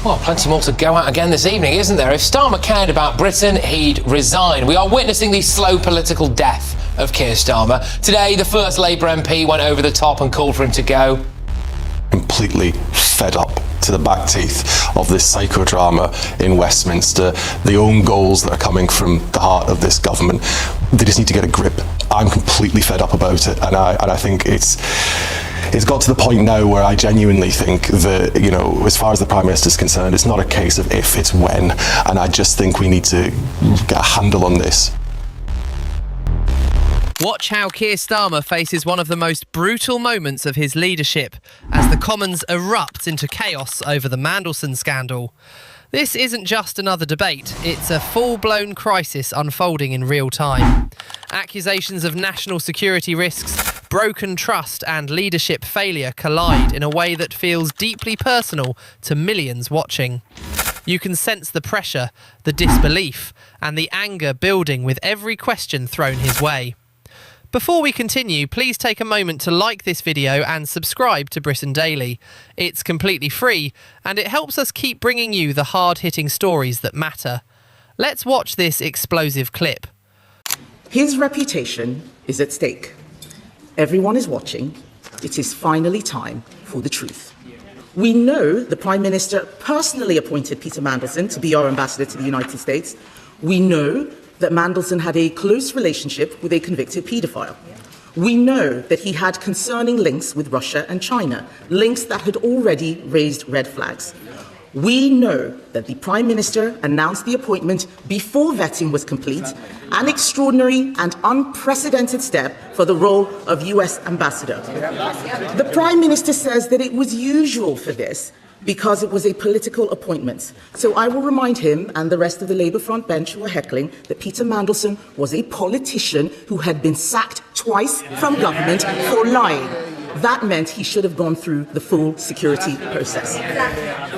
Well, plenty more to go at again this evening, isn't there? If Starmer cared about Britain, he'd resign. We are witnessing the slow political death of Keir Starmer. Today, the first Labour MP went over the top and called for him to go. Completely fed up to the back teeth of this psychodrama in Westminster, the own goals that are coming from the heart of this government. They just need to get a grip. I'm completely fed up about it, and I think it's got to the point now where I genuinely think that, you know, as far as the Prime Minister is concerned, it's not a case of if, it's when, and I just think we need to get a handle on this. Watch how Keir Starmer faces one of the most brutal moments of his leadership as the Commons erupt into chaos over the Mandelson scandal. This isn't just another debate, it's a full-blown crisis unfolding in real time. Accusations of national security risks, broken trust and leadership failure collide in a way that feels deeply personal to millions watching. You can sense the pressure, the disbelief and the anger building with every question thrown his way. Before we continue, please take a moment to like this video and subscribe to Britain Daily. It's completely free and it helps us keep bringing you the hard-hitting stories that matter. Let's watch this explosive clip. His reputation is at stake. Everyone is watching. It is finally time for the truth. We know the Prime Minister personally appointed Peter Mandelson to be our ambassador to the United States. We know that Mandelson had a close relationship with a convicted paedophile. We know that he had concerning links with Russia and China, links that had already raised red flags. We know that the Prime Minister announced the appointment before vetting was complete, an extraordinary and unprecedented step for the role of US Ambassador. The Prime Minister says that it was usual for this because it was a political appointment. So I will remind him and the rest of the Labour front bench who are heckling that Peter Mandelson was a politician who had been sacked twice from government for lying. That meant he should have gone through the full security process.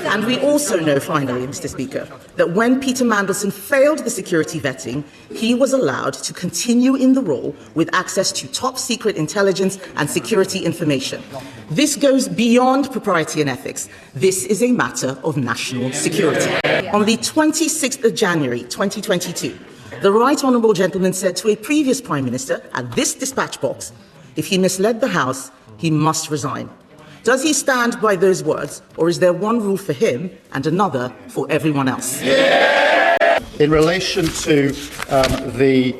And we also know, finally, Mr. Speaker, that when Peter Mandelson failed the security vetting, he was allowed to continue in the role with access to top secret intelligence and security information. This goes beyond propriety and ethics. This is a matter of national security. On the 26th of January 2022, the Right Honourable Gentleman said to a previous Prime Minister at this dispatch box, if he misled the House, he must resign. Does he stand by those words, or is there one rule for him and another for everyone else? In relation to the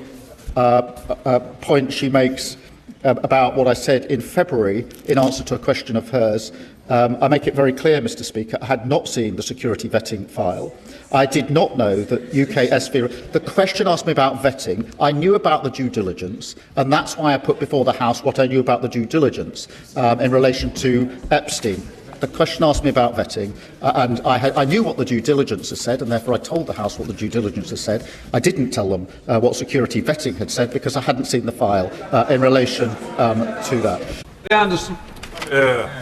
point she makes about what I said in February in answer to a question of hers, I make it very clear, Mr. Speaker, I had not seen the security vetting file. I did not know that UK SV... The question asked me about vetting. I knew about the due diligence, and that's why I put before the House what I knew about the due diligence in relation to Epstein. The question asked me about vetting, and I knew what the due diligence has said, and therefore I told the House what the due diligence has said. I didn't tell them what security vetting had said because I hadn't seen the file in relation to that. Anderson.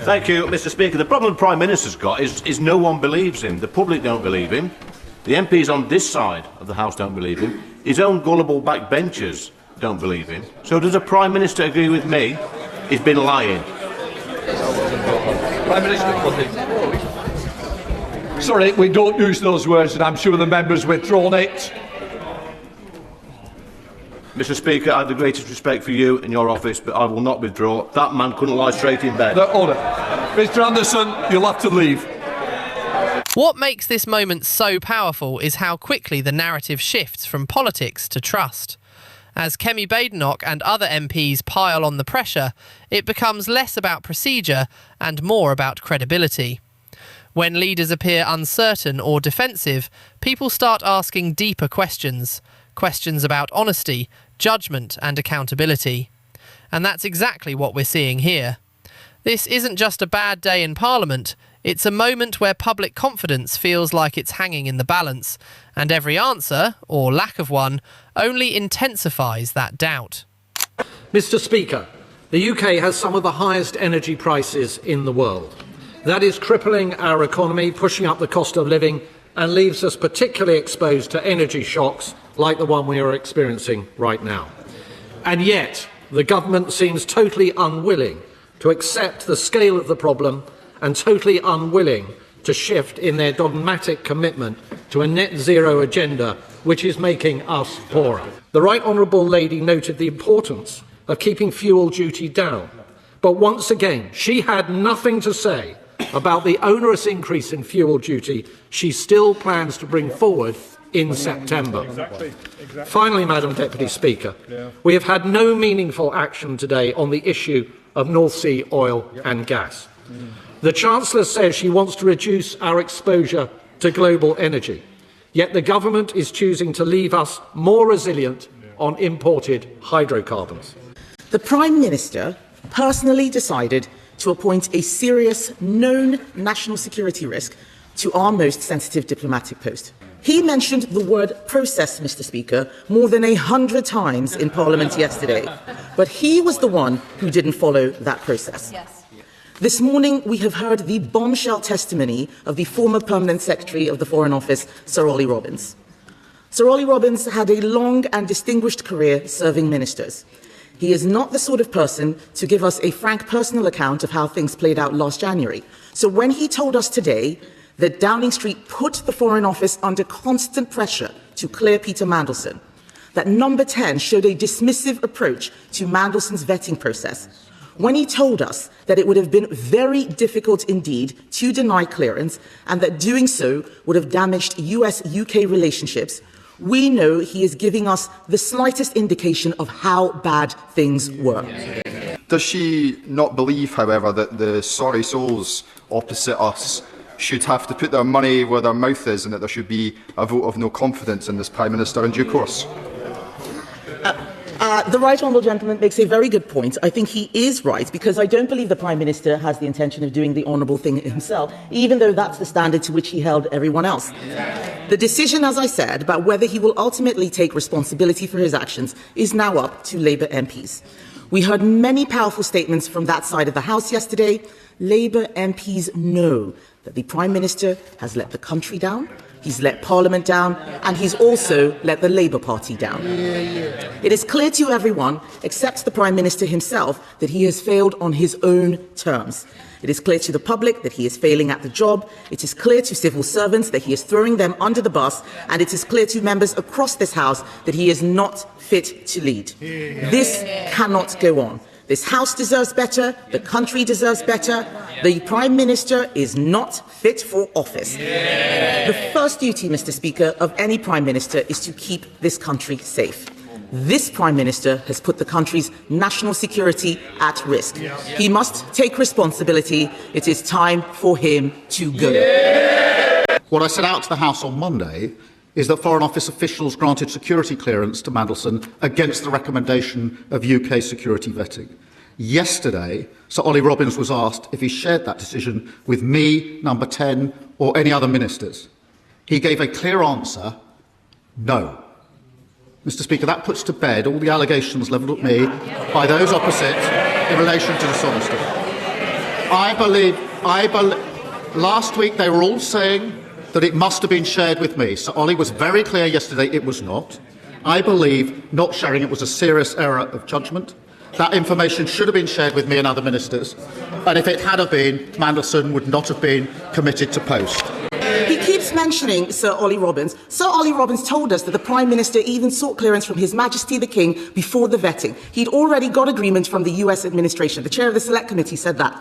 Thank you, Mr. Speaker. The problem the Prime Minister's got is no one believes him. The public don't believe him. The MPs on this side of the House don't believe him. His own gullible backbenchers don't believe him. So does the Prime Minister agree with me? He's been lying. Prime Minister. Sorry, we don't use those words, and I'm sure the members withdrawn it. Mr. Speaker, I have the greatest respect for you and your office, but I will not withdraw. That man couldn't lie straight in bed. Order. Mr. Anderson, you'll have to leave. What makes this moment so powerful is how quickly the narrative shifts from politics to trust. As Kemi Badenoch and other MPs pile on the pressure, it becomes less about procedure and more about credibility. When leaders appear uncertain or defensive, people start asking deeper questions. Questions about honesty, judgment and accountability. And that's exactly what we're seeing here. This isn't just a bad day in Parliament, it's a moment where public confidence feels like it's hanging in the balance, and every answer, or lack of one, only intensifies that doubt. Mr. Speaker, the UK has some of the highest energy prices in the world. That is crippling our economy, pushing up the cost of living, and leaves us particularly exposed to energy shocks like the one we are experiencing right now. And yet, the government seems totally unwilling to accept the scale of the problem and totally unwilling to shift in their dogmatic commitment to a net zero agenda which is making us poorer. The Right Honourable Lady noted the importance of keeping fuel duty down, but once again she had nothing to say about the onerous increase in fuel duty she still plans to bring forward in September. Finally, Madam Deputy Speaker, we have had no meaningful action today on the issue of North Sea oil and gas. The Chancellor says she wants to reduce our exposure to global energy, yet the government is choosing to leave us more resilient on imported hydrocarbons. The Prime Minister personally decided to appoint a serious known national security risk to our most sensitive diplomatic post. He mentioned the word process, Mr. Speaker, more than 100 times in Parliament yesterday, but he was the one who didn't follow that process. Yes. This morning, we have heard the bombshell testimony of the former Permanent Secretary of the Foreign Office, Sir Ollie Robbins. Sir Ollie Robbins had a long and distinguished career serving ministers. He is not the sort of person to give us a frank personal account of how things played out last January. So when he told us today that Downing Street put the Foreign Office under constant pressure to clear Peter Mandelson, that Number 10 showed a dismissive approach to Mandelson's vetting process, when he told us that it would have been very difficult indeed to deny clearance and that doing so would have damaged US-UK relationships, we know he is giving us the slightest indication of how bad things were. Does she not believe, however, that the sorry souls opposite us should have to put their money where their mouth is and that there should be a vote of no confidence in this Prime Minister in due course? The Right Honourable Gentleman makes a very good point. I think he is right, because I don't believe the Prime Minister has the intention of doing the honourable thing himself, even though that's the standard to which he held everyone else. The decision, as I said, about whether he will ultimately take responsibility for his actions is now up to Labour MPs. We heard many powerful statements from that side of the House yesterday. Labour MPs know that the Prime Minister has let the country down, he's let Parliament down, and he's also let the Labour Party down. It is clear to everyone, except the Prime Minister himself, that he has failed on his own terms. It is clear to the public that he is failing at the job. It is clear to civil servants that he is throwing them under the bus. And it is clear to members across this House that he is not fit to lead. This cannot go on. This House deserves better. The country deserves better. The Prime Minister is not fit for office. The first duty, Mr. Speaker, of any Prime Minister is to keep this country safe. This Prime Minister has put the country's national security at risk. He must take responsibility. It is time for him to go. What I set out to the House on Monday is that Foreign Office officials granted security clearance to Mandelson against the recommendation of UK security vetting. Yesterday, Sir Ollie Robbins was asked if he shared that decision with me, Number 10, or any other ministers. He gave a clear answer: no. Mr. Speaker, that puts to bed all the allegations levelled at me by those opposite in relation to dishonesty. I believe last week they were all saying that it must have been shared with me. Sir Ollie was very clear yesterday it was not. I believe not sharing it was a serious error of judgment. That information should have been shared with me and other ministers. And if it had have been, Mandelson would not have been committed to post. He keeps mentioning Sir Ollie Robbins. Sir Ollie Robbins told us that the Prime Minister even sought clearance from His Majesty the King before the vetting. He'd already got agreement from the US administration. The chair of the Select Committee said that.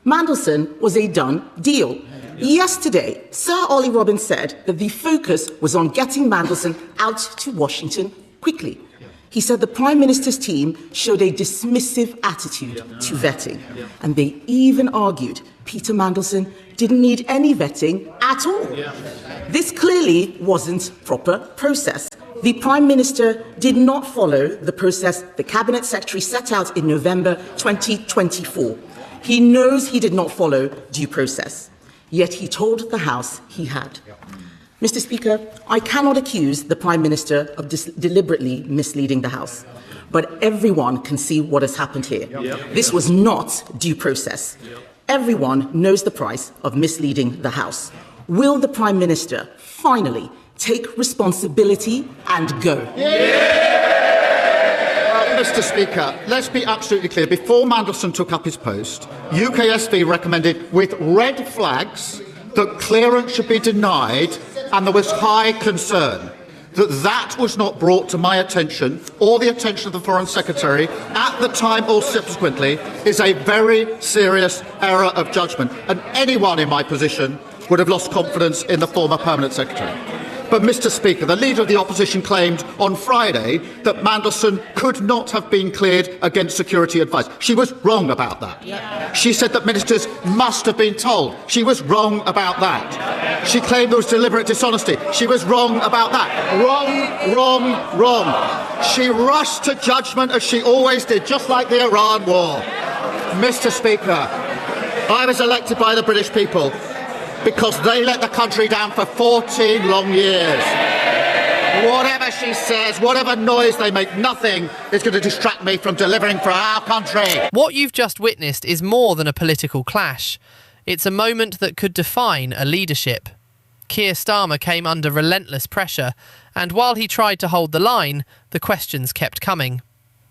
Mandelson was a done deal. Yesterday, Sir Ollie Robbins said that the focus was on getting Mandelson out to Washington quickly. He said the Prime Minister's team showed a dismissive attitude to vetting. And they even argued Peter Mandelson didn't need any vetting at all. This clearly wasn't proper process. The Prime Minister did not follow the process the Cabinet Secretary set out in November 2024. He knows he did not follow due process, yet he told the House he had. Mr. Speaker, I cannot accuse the Prime Minister of deliberately misleading the House, but everyone can see what has happened here. This was not due process. Everyone knows the price of misleading the House. Will the Prime Minister finally take responsibility and go? Mr. Speaker, let's be absolutely clear. Before Mandelson took up his post, UKSV recommended with red flags that clearance should be denied, and there was high concern that was not brought to my attention or the attention of the Foreign Secretary at the time or subsequently is a very serious error of judgment, and anyone in my position would have lost confidence in the former Permanent Secretary. But, Mr. Speaker, the Leader of the Opposition claimed on Friday that Mandelson could not have been cleared against security advice. She was wrong about that. She said that ministers must have been told. She was wrong about that. She claimed there was deliberate dishonesty. She was wrong about that. Wrong, wrong, wrong. She rushed to judgment as she always did, just like the Iran war. Mr. Speaker, I was elected by the British people because they let the country down for 14 long years. Whatever she says, whatever noise they make, nothing is going to distract me from delivering for our country. What you've just witnessed is more than a political clash. It's a moment that could define a leadership. Keir Starmer came under relentless pressure, and while he tried to hold the line, the questions kept coming.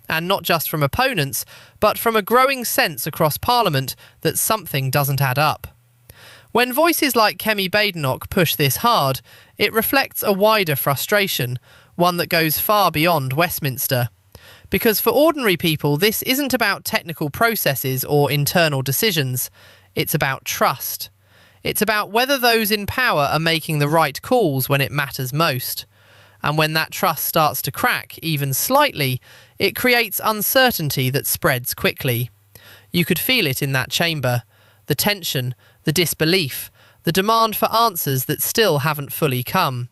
And not just from opponents, but from a growing sense across Parliament that something doesn't add up. When voices like Kemi Badenoch push this hard, it reflects a wider frustration, one that goes far beyond Westminster. Because for ordinary people, this isn't about technical processes or internal decisions. It's about trust. It's about whether those in power are making the right calls when it matters most. And when that trust starts to crack, even slightly, it creates uncertainty that spreads quickly. You could feel it in that chamber. The tension, the disbelief, the demand for answers that still haven't fully come.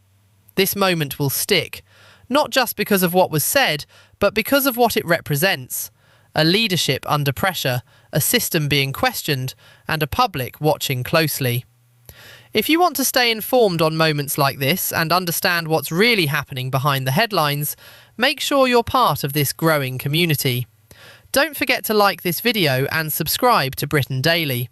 This moment will stick, not just because of what was said, but because of what it represents. A leadership under pressure, a system being questioned, and a public watching closely. If you want to stay informed on moments like this and understand what's really happening behind the headlines, make sure you're part of this growing community. Don't forget to like this video and subscribe to Britain Daily.